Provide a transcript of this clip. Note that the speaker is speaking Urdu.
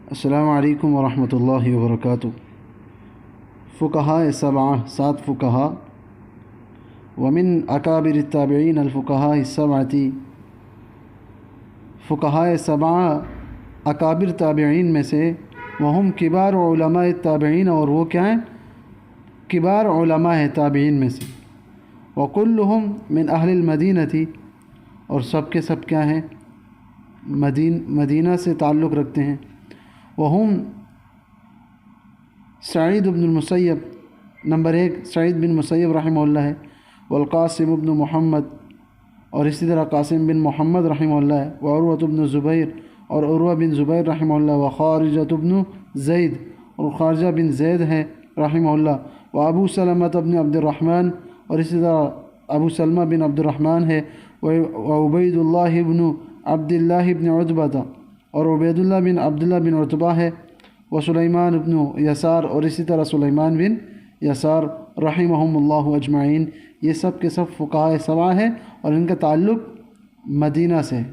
السلام علیکم ورحمۃ اللہ وبرکاتہ۔ فقہاء سبعہ، 7 فقہا، ومن اکابر التابعین الفقہاء السبعۃ، فقہاء سبعہ اکابر تابعین میں سے، وہم کبار علماء التابعین، اور وہ کیا ہیں؟ کبار علماء ہیں تابعین میں سے، وکلہم من اہل المدینہ، اور سب کے سب کیا ہیں؟ مدینہ سے تعلق رکھتے ہیں۔ وہم سعید بن المسیب، نمبر 1 سعید بن مسیب رحمہ اللہ ہے، والقاسم بن محمد، اور اسی طرح قاسم بن محمد رحمہ اللہ ہے، وعروۃ بن زبیر، اور عروہ بن زبیر رحمہ اللہ، وخارجۃ بن زید، اور خارجہ بن زید ہے رحمہ اللہ، وابو سلمہ بن عبد الرحمن، اور اسی طرح ابو سلمہ بن عبد الرحمن ہے، وعبید اللہ بن عبد اللہ بن عتبہ، اور عبید اللہ بن عبداللہ بن عتبہ ہے، وسلیمان بن یسار، اور اسی طرح سلیمان بن یسار رحمہم اللہ اجمعین۔ یہ سب کے سب فقہاء سبعہ ہیں اور ان کا تعلق مدینہ سے ہے۔